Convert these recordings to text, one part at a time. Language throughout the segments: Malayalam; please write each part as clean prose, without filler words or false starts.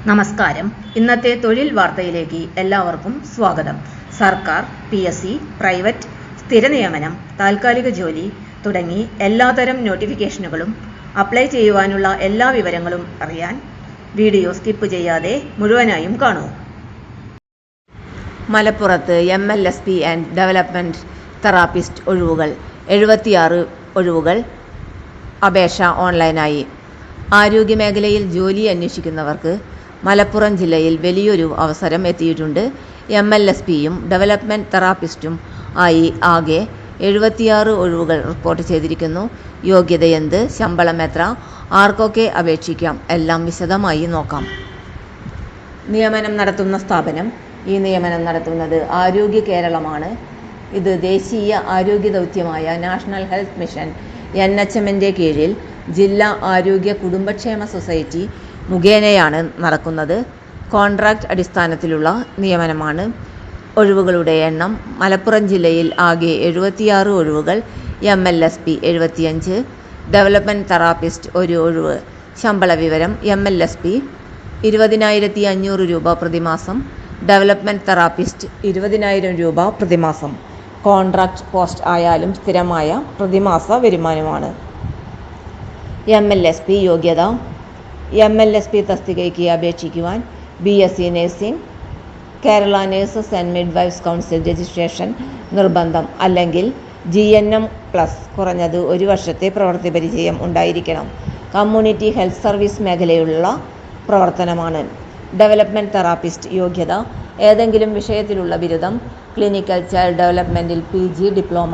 നമസ്കാരം. ഇന്നത്തെ തൊഴിൽ വാർത്തയിലേക്ക് എല്ലാവർക്കും സ്വാഗതം. സർക്കാർ, PSC, പ്രൈവറ്റ്, സ്ഥിര നിയമനം, താൽക്കാലിക ജോലി തുടങ്ങി എല്ലാതരം നോട്ടിഫിക്കേഷനുകളും അപ്ലൈ ചെയ്യുവാനുള്ള എല്ലാ വിവരങ്ങളും അറിയാൻ വീഡിയോ സ്കിപ്പ് ചെയ്യാതെ മുഴുവനായും കാണൂ. മലപ്പുറത്ത് MLSP ആൻഡ് ഡെവലപ്മെന്റ് തെറാപ്പിസ്റ്റ് ഒഴിവുകൾ 76 ഒഴിവുകൾ. അപേക്ഷ ഓൺലൈനായി. ആരോഗ്യമേഖലയിൽ ജോലി അന്വേഷിക്കുന്നവർക്ക് മലപ്പുറം ജില്ലയിൽ വലിയൊരു അവസരം എത്തിയിട്ടുണ്ട്. MLSPയും ഡെവലപ്മെന്റ് തെറാപ്പിസ്റ്റും ആയി ആകെ 76 ഒഴിവുകൾ റിപ്പോർട്ട് ചെയ്തിരിക്കുന്നു. യോഗ്യതയെന്ത്, ശമ്പളം എത്ര, ആർക്കൊക്കെ അപേക്ഷിക്കാം, എല്ലാം വിശദമായി നോക്കാം. നിയമനം നടത്തുന്ന സ്ഥാപനം. ഈ നിയമനം നടത്തുന്നത് ആരോഗ്യ കേരളമാണ്. ഇത് ദേശീയ ആരോഗ്യ ദൗത്യമായ നാഷണൽ ഹെൽത്ത് മിഷൻ NHMന്റെ കീഴിൽ ജില്ലാ ആരോഗ്യ കുടുംബക്ഷേമ സൊസൈറ്റി മുഖേനയാണ് നടക്കുന്നത്. കോൺട്രാക്ട് അടിസ്ഥാനത്തിലുള്ള നിയമനമാണ്. ഒഴിവുകളുടെ എണ്ണം. മലപ്പുറം ജില്ലയിൽ ആകെ 76 ഒഴിവുകൾ. MLSP 75, ഡെവലപ്മെന്റ് തെറാപ്പിസ്റ്റ് 1 ഒഴിവ്. ശമ്പള വിവരം. MLSP 20,500 രൂപ പ്രതിമാസം, ഡെവലപ്മെന്റ് തെറാപ്പിസ്റ്റ് 20,000 രൂപ പ്രതിമാസം. കോൺട്രാക്ട് പോസ്റ്റ് ആയാലും സ്ഥിരമായ പ്രതിമാസ വരുമാനമാണ്. MLSP യോഗ്യത. MLSP തസ്തികയ്ക്ക് അപേക്ഷിക്കുവാൻ BSc nursing, Kerala nurses and midwives council registration നിർബന്ധം. അല്ലെങ്കിൽ GNM+ കുറഞ്ഞത് 1 വർഷത്തെ പ്രവൃത്തി പരിചയം ഉണ്ടായിരിക്കണം. കമ്മ്യൂണിറ്റി ഹെൽത്ത് സർവീസ് മേഖലയിലുള്ള പ്രവർത്തനമാണ്. ഡെവലപ്മെന്റ് തെറാപ്പിസ്റ്റ് യോഗ്യത. ഏതെങ്കിലും വിഷയത്തിലുള്ള ബിരുദം. ക്ലിനിക്കൽ ചൈൽഡ് ഡെവലപ്മെന്റിൽ PG diploma.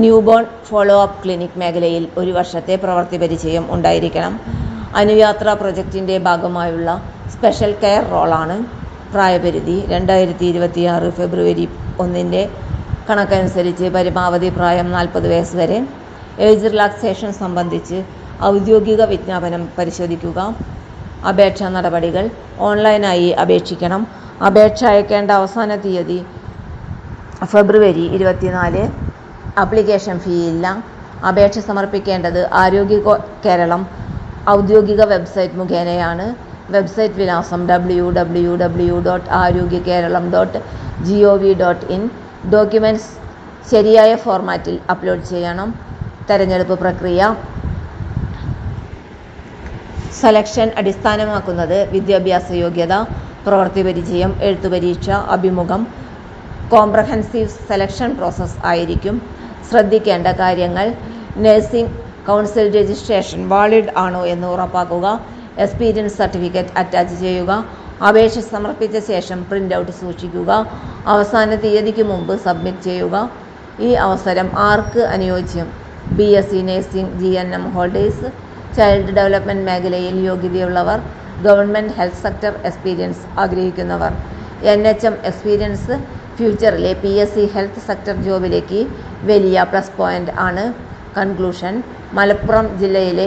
Newborn follow up clinic മേഖലയിൽ 1 വർഷത്തെ പ്രവൃത്തി പരിചയം ഉണ്ടായിരിക്കണം. അനുയാത്ര പ്രൊജക്റ്റിൻ്റെ ഭാഗമായുള്ള സ്പെഷ്യൽ കെയർ റോളാണ്. പ്രായപരിധി 2026 ഫെബ്രുവരി 1 കണക്കനുസരിച്ച് പരമാവധി പ്രായം 40 വയസ്സ് വരെ. ഏജ് റിലാക്സേഷൻ സംബന്ധിച്ച് ഔദ്യോഗിക വിജ്ഞാപനം പരിശോധിക്കുക. അപേക്ഷാ നടപടികൾ. ഓൺലൈനായി അപേക്ഷിക്കണം. അപേക്ഷ അയക്കേണ്ട അവസാന തീയതി ഫെബ്രുവരി 24. ആപ്ലിക്കേഷൻ ഫീ ഇല്ല. അപേക്ഷ സമർപ്പിക്കേണ്ടത് ആരോഗ്യ കേരളം ഔദ്യോഗിക വെബ്സൈറ്റ് മുഖേനയാണ്. വെബ്സൈറ്റ് വിലാസം www.arogyakeralam.gov.in. ഡോക്യുമെൻറ്റ്സ് ശരിയായ ഫോർമാറ്റിൽ അപ്ലോഡ് ചെയ്യണം. തെരഞ്ഞെടുപ്പ് പ്രക്രിയ. സെലക്ഷൻ അടിസ്ഥാനമാക്കുന്നത് വിദ്യാഭ്യാസ യോഗ്യത, പ്രവൃത്തി പരിചയം, എഴുത്തുപരീക്ഷ, അഭിമുഖം. കോംപ്രഹെൻസീവ് സെലക്ഷൻ പ്രോസസ്സ് ആയിരിക്കും. ശ്രദ്ധിക്കേണ്ട കാര്യങ്ങൾ. നഴ്സിംഗ് കൗൺസിൽ രജിസ്ട്രേഷൻ വാലിഡ് ആണോ എന്ന് ഉറപ്പാക്കുക. എക്സ്പീരിയൻസ് സർട്ടിഫിക്കറ്റ് അറ്റാച്ച് ചെയ്യുക. അപേക്ഷ സമർപ്പിച്ച ശേഷം പ്രിൻ്റ് ഔട്ട് സൂക്ഷിക്കുക. അവസാന തീയതിക്ക് മുമ്പ് സബ്മിറ്റ് ചെയ്യുക. ഈ അവസരം ആർക്ക് അനുയോജ്യം? BSc nursing GNM holders, child development മേഖലയിൽ യോഗ്യതയുള്ളവർ, ഗവൺമെൻറ് ഹെൽത്ത് സെക്ടർ എക്സ്പീരിയൻസ് ആഗ്രഹിക്കുന്നവർ. NHM എക്സ്പീരിയൻസ് ഫ്യൂച്ചറിലെ PSC ഹെൽത്ത് സെക്ടർ ജോബിലേക്ക് വലിയ പ്ലസ് പോയിൻ്റ് ആണ്. കൺക്ലൂഷൻ. മലപ്പുറം ജില്ലയിൽ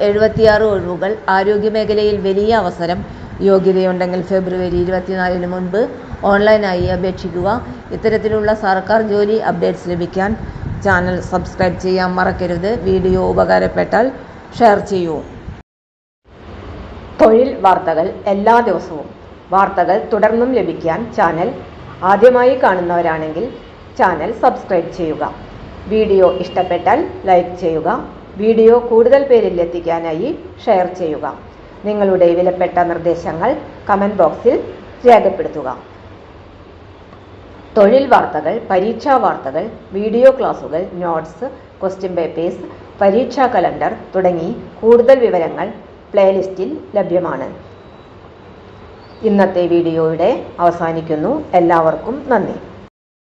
76 ഒഴിവുകൾ. ആരോഗ്യമേഖലയിൽ വലിയ അവസരം. യോഗ്യതയുണ്ടെങ്കിൽ ഫെബ്രുവരി 24 മുൻപ് ഓൺലൈനായി അപേക്ഷിക്കുക. ഇത്തരത്തിലുള്ള സർക്കാർ ജോലി അപ്ഡേറ്റ്സ് ലഭിക്കാൻ ചാനൽ സബ്സ്ക്രൈബ് ചെയ്യാൻ മറക്കരുത്. വീഡിയോ ഉപകാരപ്പെട്ടാൽ ഷെയർ ചെയ്യൂ. തൊഴിൽ വാർത്തകൾ എല്ലാ ദിവസവും. വാർത്തകൾ തുടർന്നും ലഭിക്കാൻ ചാനൽ ആദ്യമായി കാണുന്നവരാണെങ്കിൽ ചാനൽ സബ്സ്ക്രൈബ് ചെയ്യുക. വീഡിയോ ഇഷ്ടപ്പെട്ടാൽ ലൈക്ക് ചെയ്യുക. വീഡിയോ കൂടുതൽ പേരിൽ എത്തിക്കാനായി ഷെയർ ചെയ്യുക. നിങ്ങളുടെ വിലപ്പെട്ട നിർദ്ദേശങ്ങൾ കമൻറ്റ് ബോക്സിൽ രേഖപ്പെടുത്തുക. തൊഴിൽ വാർത്തകൾ, പരീക്ഷാ വാർത്തകൾ, വീഡിയോ ക്ലാസുകൾ, നോട്ട്സ്, ക്വസ്റ്റ്യൻ പേപ്പേഴ്സ്, പരീക്ഷാ കലണ്ടർ തുടങ്ങി കൂടുതൽ വിവരങ്ങൾ പ്ലേലിസ്റ്റിൽ ലഭ്യമാണ്. ഇന്നത്തെ വീഡിയോയുടെ അവസാനിക്കുന്നു. എല്ലാവർക്കും നന്ദി.